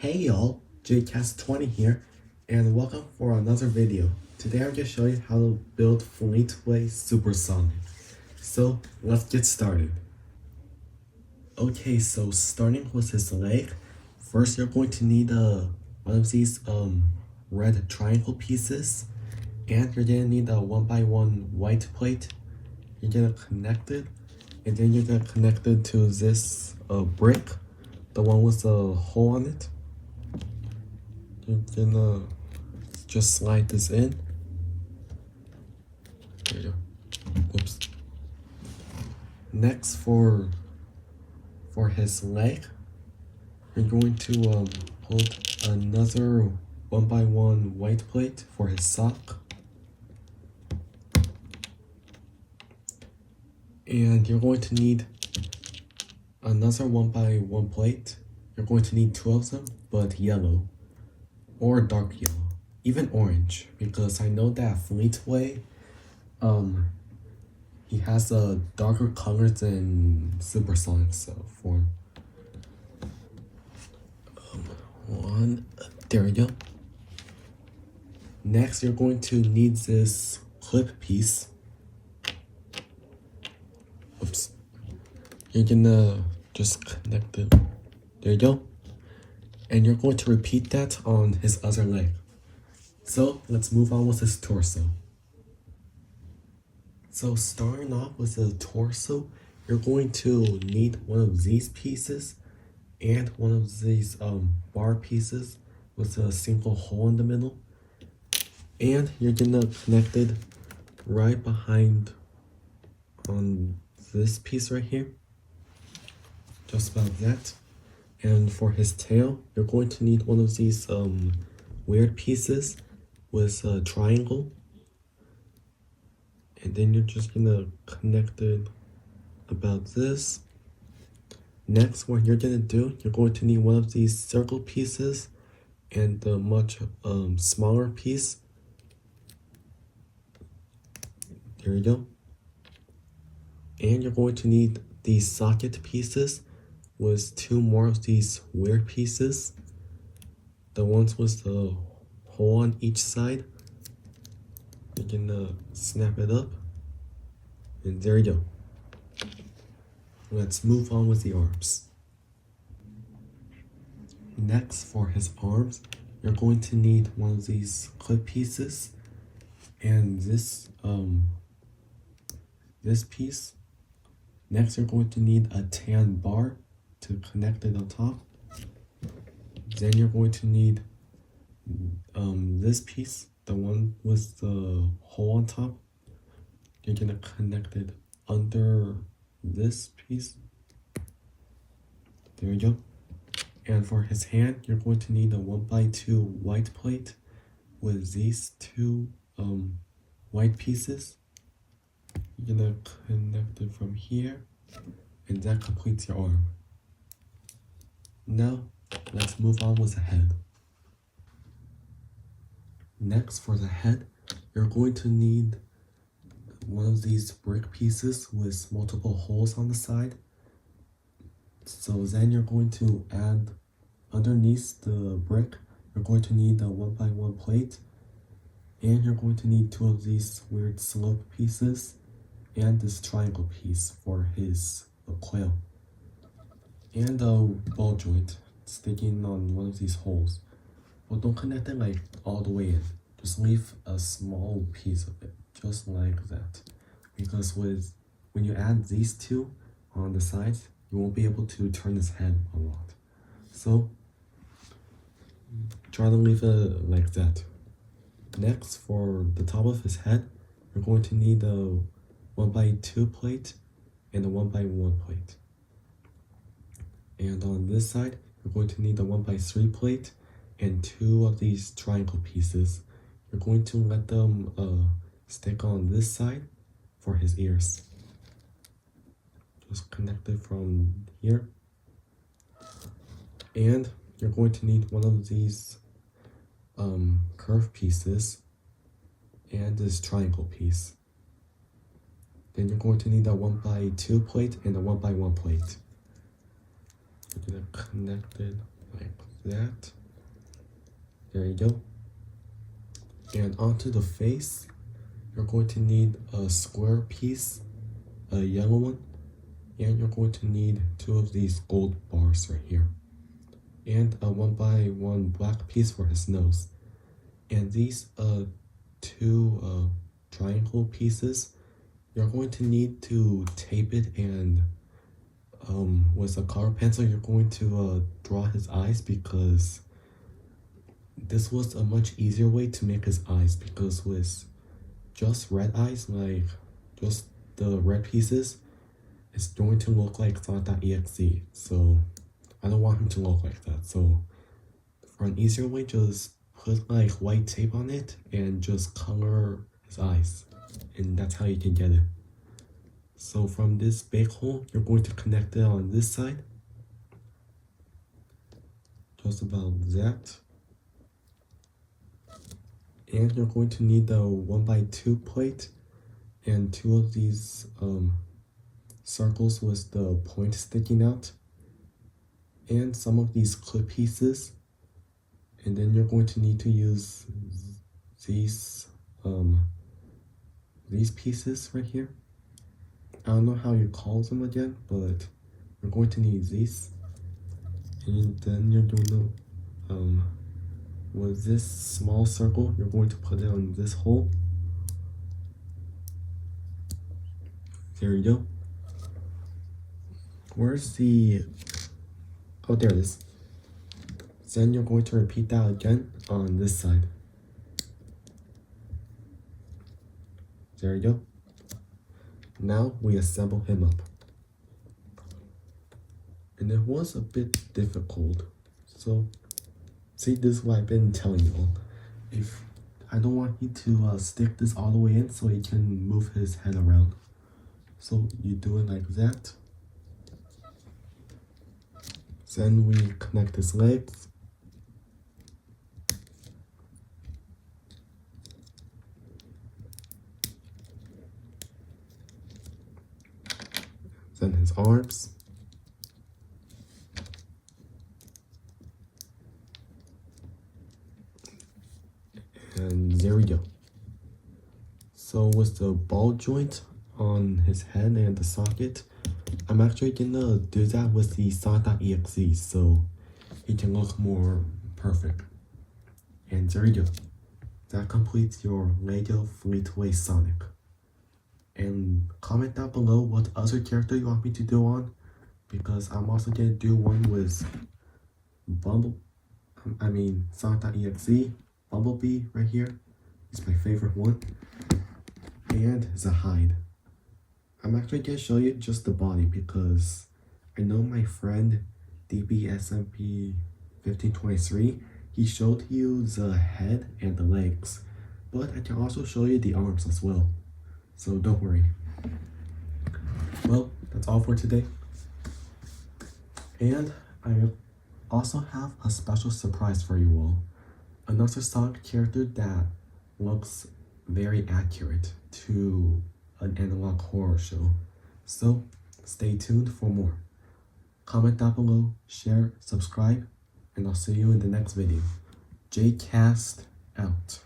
Hey y'all, JCast20 here, and welcome for another video. Today I'm going to show you how to build Fleetway Supersonic. So let's get started. Okay, so starting with his leg, first you're going to need one of these red triangle pieces, and you're going to need a 1x1 white plate. You're going to connect it, and then you're going to connect it to this brick, the one with the hole on it. You're gonna just slide this in. There you go. Oops. Next, for his leg, you're going to put another 1x1 white plate for his sock. And you're going to need another 1x1 plate. You're going to need 2 of them, but yellow. Or dark yellow, even orange, because I know that Fleetway, he has a darker color than Supersonic form. There we go. Next, you're going to need this clip piece. Oops. You're gonna just connect it. There you go. And you're going to repeat that on his other leg. So let's move on with his torso. So starting off with the torso, you're going to need one of these pieces and one of these bar pieces with a single hole in the middle. And you're gonna connect it right behind on this piece right here. Just about that. And for his tail, you're going to need one of these weird pieces with a triangle. And then you're just gonna connect it about this. Next, what you're gonna do, you're going to need one of these circle pieces and a much smaller piece. There you go. And you're going to need these socket pieces with 2 more of these weird pieces. The ones with the hole on each side. You're gonna snap it up. And there you go. Let's move on with the arms. Next, for his arms, you're going to need one of these clip pieces. And this piece. Next, you're going to need a tan bar to connect it on top. Then you're going to need this piece, the one with the hole on top. You're gonna connect it under this piece. There you go. And for his hand, you're going to need a 1x2 white plate with these 2 white pieces. You're gonna connect it from here, and that completes your arm. Now, let's move on with the head. Next, for the head, you're going to need one of these brick pieces with multiple holes on the side. So then you're going to add, underneath the brick, you're going to need a 1x1 plate. And you're going to need 2 of these weird slope pieces and this triangle piece for his coil. And a ball joint sticking on one of these holes. Well, don't connect it like all the way in. Just leave a small piece of it, just like that. Because when you add these 2 on the sides, you won't be able to turn his head a lot. So try to leave it like that. Next, for the top of his head, you're going to need a 1x2 plate and a 1x1 plate. And on this side, you're going to need a 1x3 plate and 2 of these triangle pieces. You're going to let them stick on this side for his ears. Just connect it from here. And you're going to need one of these curved pieces and this triangle piece. Then you're going to need a 1x2 plate and a 1x1 plate. You're gonna connect it like that. There you go. And onto the face, you're going to need a square piece, a yellow one, and you're going to need 2 of these gold bars right here, and a 1x1 black piece for his nose. And these 2 triangle pieces, you're going to need to tape it, and with a color pencil you're going to draw his eyes, because this was a much easier way to make his eyes, because with just red eyes, like just the red pieces, it's going to look like Sonic.exe, so I don't want him to look like that. So for an easier way, just put like white tape on it and just color his eyes, and that's how you can get it. So from this big hole, you're going to connect it on this side, just about that. And you're going to need the 1x2 plate and 2 of these circles with the point sticking out, and some of these clip pieces. And then you're going to need to use these pieces right here. I don't know how you call them again, but you're going to need these. And then you're going to with this small circle, you're going to put it on this hole. There you go. Where's the... Oh, there it is. Then you're going to repeat that again on this side. There you go. Now we assemble him up. And it was a bit difficult. So, see, this is what I've been telling you all. If I don't want you to stick this all the way in so he can move his head around. So you do it like that. Then we connect his legs. Then his arms. And there we go. So with the ball joint on his head and the socket, I'm actually gonna do that with the Sonic.exe so he can look more perfect. And there you go. That completes your Lego Fleetway Sonic. And comment down below what other character you want me to do on, because I'm also gonna do one with Sonic.exe, Bumblebee right here. It's my favorite one. And Zahide. I'm actually gonna show you just the body, because I know my friend DBSMP1523, he showed you the head and the legs, but I can also show you the arms as well, so don't worry. Well, that's all for today, and I also have a special surprise for you all. Another Sonic character that looks very accurate to an analog horror show. So stay tuned for more. Comment down below, share, subscribe, and I'll see you in the next video. JCast out.